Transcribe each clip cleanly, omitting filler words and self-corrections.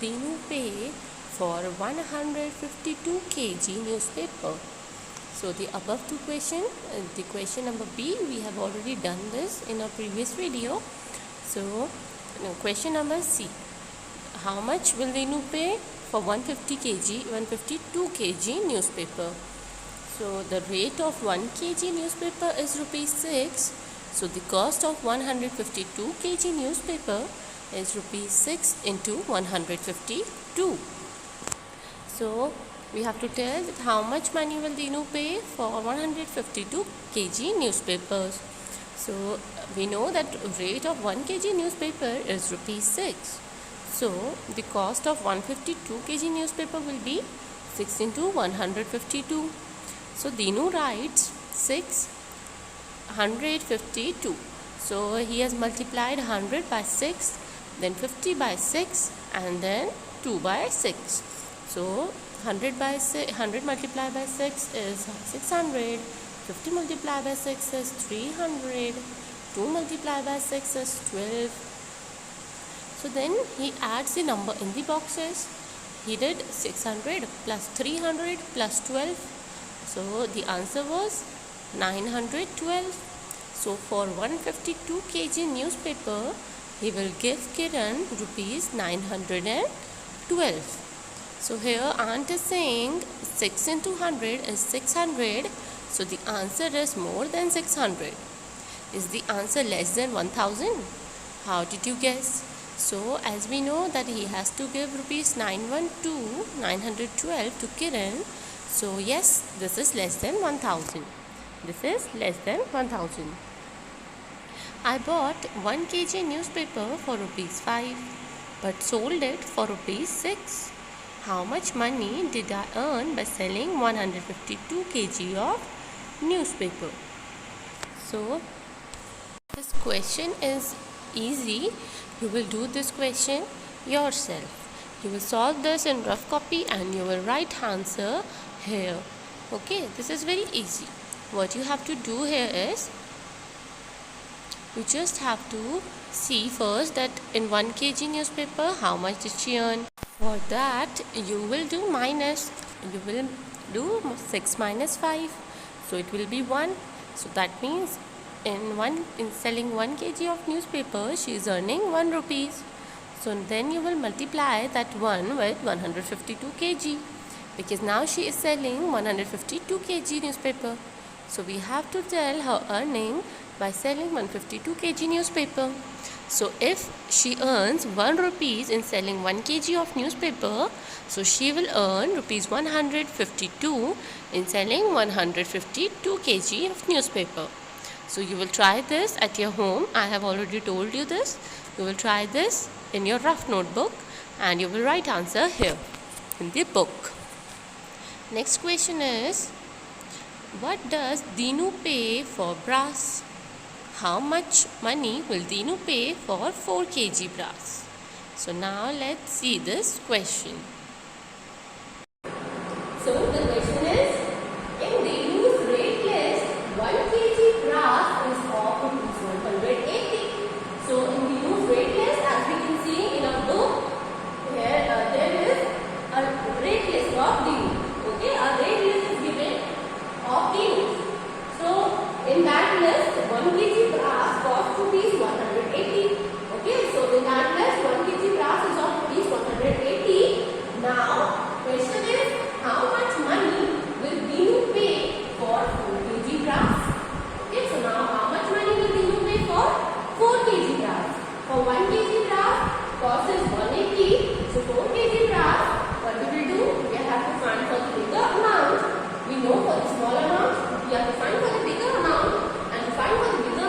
Dinu pay for 152 kg newspaper? So the above two question, the question number B, we have already done this in our previous video. So question number C, how much will Dinu pay for 152 kg newspaper? So the rate of 1 kg newspaper is rupees 6. So the cost of 152 kg newspaper is rupees 6 into 152. So we have to tell that how much money will Dinu pay for 152 kg newspapers. So we know that rate of 1 kg newspaper is rupees 6. So the cost of 152 kg newspaper will be 6 into 152. So Dinu writes 652. So he has multiplied 100 by 6, then 50 by 6, and then 2 by 6. So 100 multiplied by 6 is 600, 50 multiplied by 6 is 300, 2 multiplied by 6 is 12. So then he adds the number in the boxes. He did 600 plus 300 plus 12. So the answer was 912. So for 152 kg newspaper, he will give Kiran rupees 912. So here aunt is saying 6 into 100 is 600. So the answer is more than 600. Is the answer less than 1000? How did you guess? So as we know that he has to give rupees 912 to Kiran. So yes, this is less than 1000. This is less than 1000. I bought 1 kg newspaper for rupees 5 but sold it for rupees 6. How much money did I earn by selling 152 kg of newspaper? So this question is easy. You will do this question yourself. You will solve this in rough copy and you will write answer here. Okay, this is very easy. What you have to do here is, you just have to see first that in 1 kg newspaper how much did she earn. For that you will do minus. You will do 6 minus 5. So it will be 1. So that means in selling 1 kg of newspaper she is earning 1 rupees. So then you will multiply that 1 with 152 kg, because now she is selling 152 kg newspaper. So we have to tell her earning by selling 152 kg newspaper. So if she earns 1 rupees in selling 1 kg of newspaper, so she will earn rupees 152 in selling 152 kg of newspaper. So you will try this at your home. I have already told you this. You will try this in your rough notebook and you will write answer here in the book. Next question is, what does Dinu pay for brass? How much money will Dinu pay for 4 kg brass? So now let's see this question. So the question is, in Dinu's rate list, 1 kg brass is of rupees 180. So in Dinu's rate list, as we can see in our book, here there is a rate list of Dinu. Okay, a rate list is given of Dinu. So in that list, 1 kg brass costs rupees 180. Okay, so in that list, 1 kg brass is of rupees 180. Now, question is, how much money will Dinu pay for 4 kg brass? Okay, so now how much money will Dinu pay for 4 kg brass? For 1 kg brass, cost is 180. So 4 kg brass, what we will do? We have to find for the bigger amount. We know for the small amount, we have to find for the bigger amount, and to find for the bigger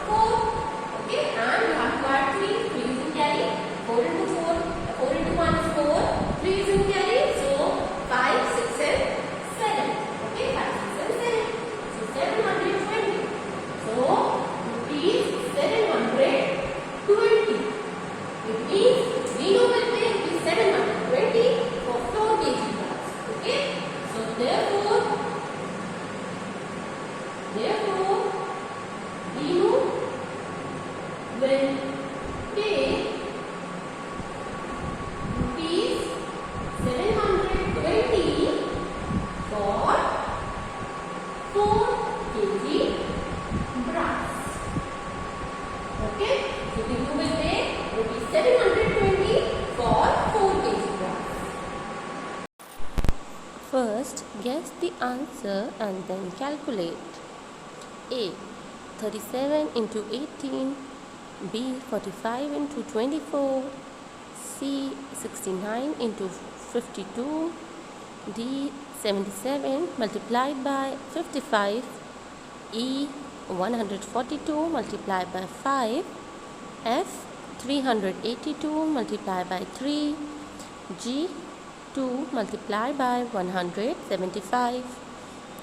4. Okay, and you have to add 3. 3 is in carry. 4 into 4. 4 into 1 is 4. 3 is in carry. So 5, 6 and 7. Okay, 5, 6 and 7. So 720. So rupees 720. It means Dino will pay rupees 720 for 4 kg grass. Okay, so therefore Dino will pay rupees 720 for 4 kg grass. Okay, so Dino will pay rupees 720 for 4 kg grass. First, guess the answer and then calculate. A. 37 into 18. B. 45 into 24. C. 69 into 52. D. 77 multiplied by 55. E. 142 multiplied by 5. F. 382 multiplied by 3. G. 2 multiplied by 175.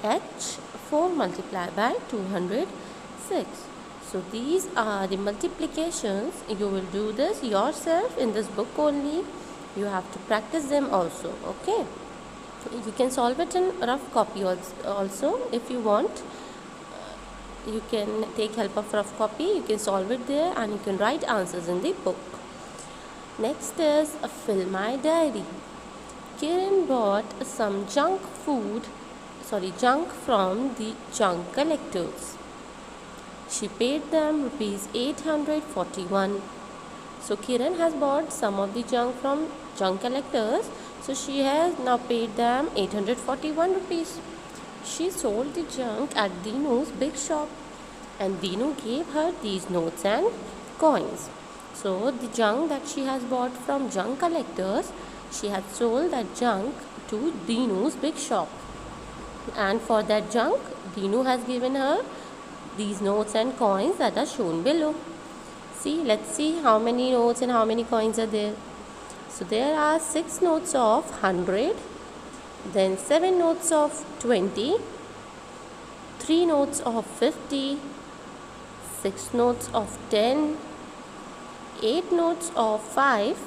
H. 4 multiplied by 206. So these are the multiplications. You will do this yourself in this book only. You have to practice them also. Okay. You can solve it in rough copy also if you want. You can take help of rough copy. You can solve it there and you can write answers in the book. Next is fill my diary. Kiran bought some junk from the junk collectors. She paid them rupees 841. So Kiran has bought some of the junk from junk collectors. So she has now paid them 841 rupees. She sold the junk at Dinu's big shop and Dinu gave her these notes and coins. So the junk that she has bought from junk collectors, she had sold that junk to Dinu's big shop. And for that junk, Dinu has given her these notes and coins that are shown below. See, let's see how many notes and how many coins are there. So there are 6 notes of 100, then 7 notes of 20, 3 notes of 50, 6 notes of 10, 8 notes of 5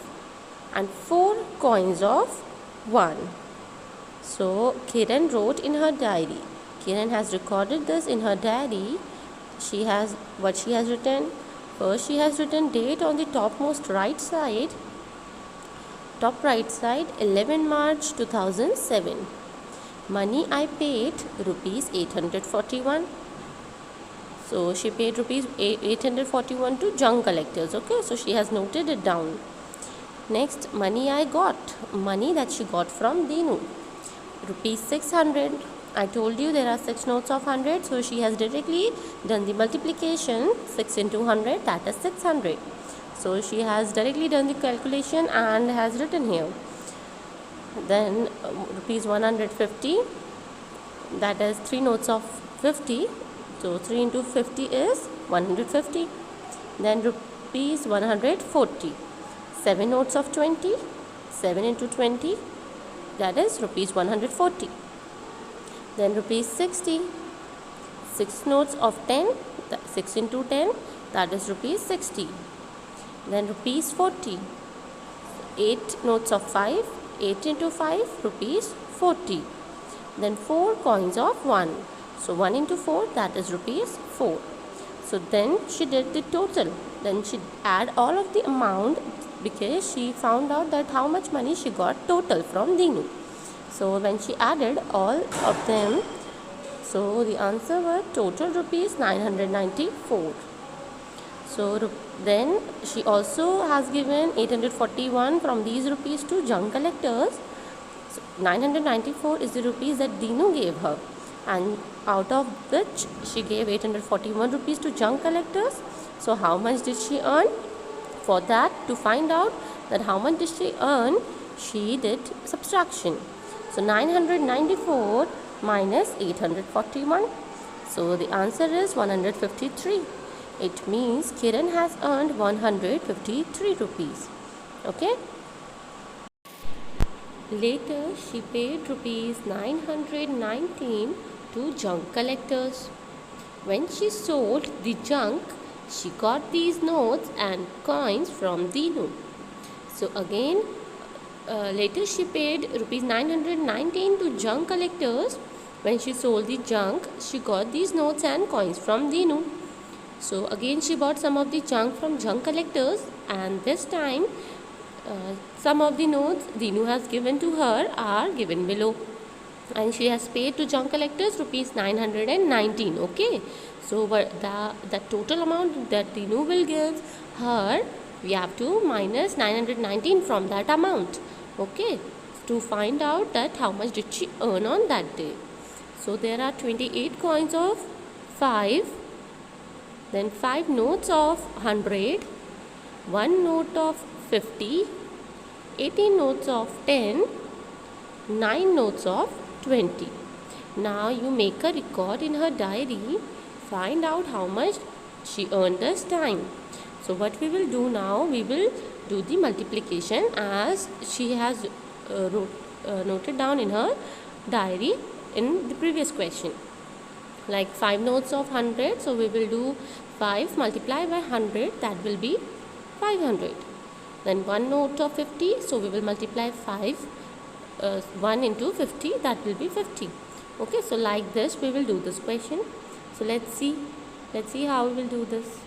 and 4 coins of 1. So Kiran wrote in her diary. Kiran has recorded this in her diary. She has written. First she has written date on the topmost right side. Top right side 11 March 2007. Money I paid rupees 841. So she paid rupees 841 to junk collectors. Okay, so she has noted it down. Next, money I got. Money that she got from Dinu. Rupees 600. I told you there are 6 notes of 100. So she has directly done the multiplication. 6 into 100, that is 600. So she has directly done the calculation and has written here. Then rupees 150. That is 3 notes of 50. So 3 into 50 is 150. Then rupees 140. 7 notes of 20. 7 into 20. That is rupees 140. Then rupees 60. 6 notes of 10. 6 into 10. That is rupees 60. Then rupees 40. 8 notes of 5. 8 into 5. Rupees 40. Then 4 coins of 1. So 1 into 4, that is rupees 4. So then she did the total. Then she add all of the amount because she found out that how much money she got total from Dinu. So when she added all of them, so the answer was total rupees 994. So then she also has given 841 from these rupees to junk collectors. So 994 is the rupees that Dinu gave her, and out of which she gave 841 rupees to junk collectors. So how much did she earn? For that, to find out that how much did she earn, she did subtraction. So 994 minus 841. So the answer is 153. It means Kiran has earned 153 rupees. Okay. Later, she paid rupees 919 to junk collectors. When she sold the junk, she got these notes and coins from Dinu. So again, later she paid rupees 919 to junk collectors. When she sold the junk, she got these notes and coins from Dinu. So again she bought some of the junk from junk collectors, and this time some of the notes Dinu has given to her are given below, and she has paid to junk collectors rupees 919. Okay, so the total amount that Dinu will give her, we have to minus 919 from that amount. Okay, to find out that how much did she earn on that day. So there are 28 coins of 5, then 5 notes of 100, 1 note of 50, 18 notes of 10, 9 notes of 20. Now you make a record in her diary, find out how much she earned this time. So what we will do now, we will do the multiplication as she has noted down in her diary in the previous question. Like 5 notes of 100, so we will do 5 multiplied by 100, that will be 500. Then 1 note of 50, so we will multiply 1 into 50, that will be 50. Okay, so like this we will do this question. So let's see how we will do this.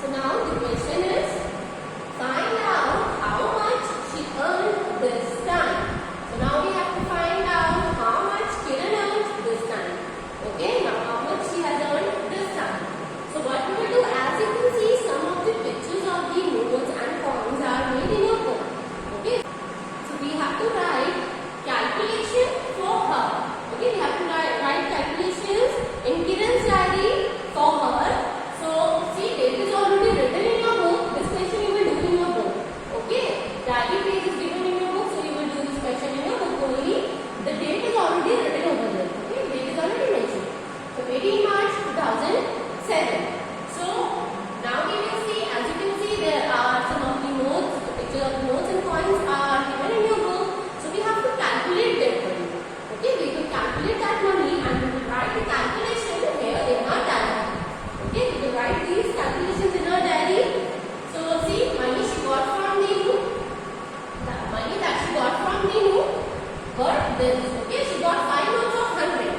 So now the question is, find out how much she earned this time. So now we have to find out how much Kiran earned this time. Okay, now how much she has earned this time. So what we will do, as you can see, some of the pictures of the notes and coins are made in your book. Okay, so we have to write calculation for her. Okay, we have to write calculations in Kiran's diary for her. So see, it is already written in your book. This question you will do in your book. Okay, diary page is given in your book, so you will do this question in your book only. The date is already written over there. Okay, date is already mentioned. So 18 March 2007. So now we will see, as you can see, there are some of the notes, the pictures of the notes and coins are given in your book. So we have to calculate that money. Okay, we will calculate that money and we will write the calculation here in our diary. Okay, we will write these calculations in our diary. So see, money she got from Dinu, the money that she got from Dinu were this. Okay, she got 5 notes of 100.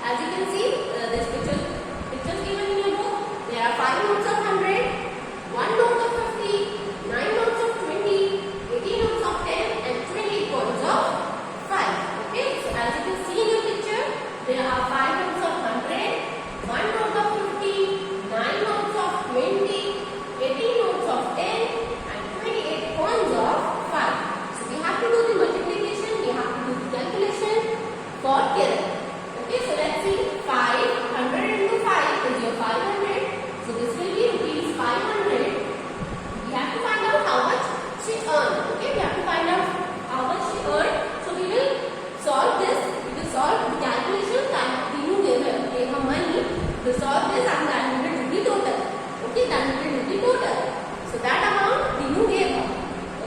As you can see, this pictures given in your book. There are 5 notes of 100, 1 note of 50, 9 notes of 20, 18 notes of 10, and 20 coins of 5. Okay, so as you can see in your picture, there are 5 notes of 100, 1 note of 50, 9 notes of 20, 18 notes of 10, and 28 coins of 5. So we have to do the multiplication, we have to do the calculation for Kiran. Okay, so let's see, 500 into 5 is your 500. So this will be rupees 500. We have to find out how much she earned. Okay, we have to find out how much she earned. So we will solve this. We will solve the calculation that Dinu gave her money. To solve this, and that will be total. Okay, that will be total. So that amount Dinu gave her.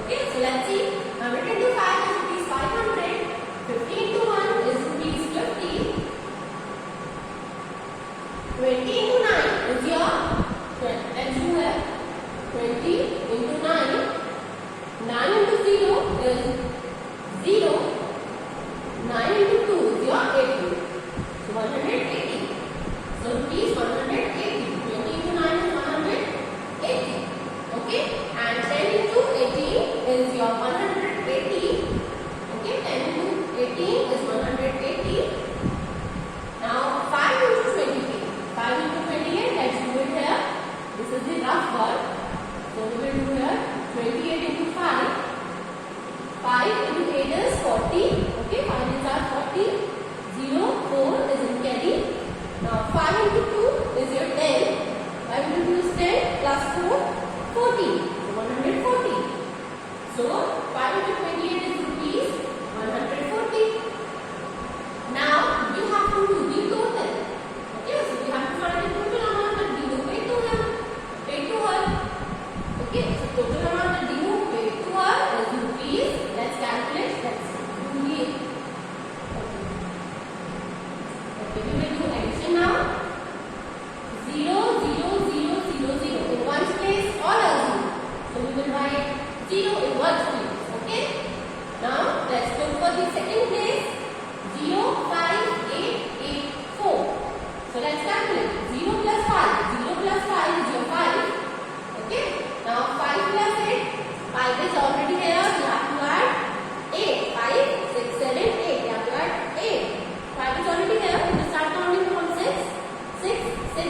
Okay, so let's see. 100 into 5 is rupees 500. 50 into 1 is rupees 50. 20 into 9 is your, let's do that. 20 into 9. 9 into 0 is 0. 9 into 2 is your 80. So 180. So rupees 180. 20 into 9 is 180. Okay, and 10 into 18 is your 180. Okay, 10 into 18 is 180. Now 5 into 28. 5 into 28, let's do it here. This is the rough work. So we will do here 28 into 5. 5 into 8 is 40. Okay, 5 is our 40. 0, 4 is in carry.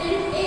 in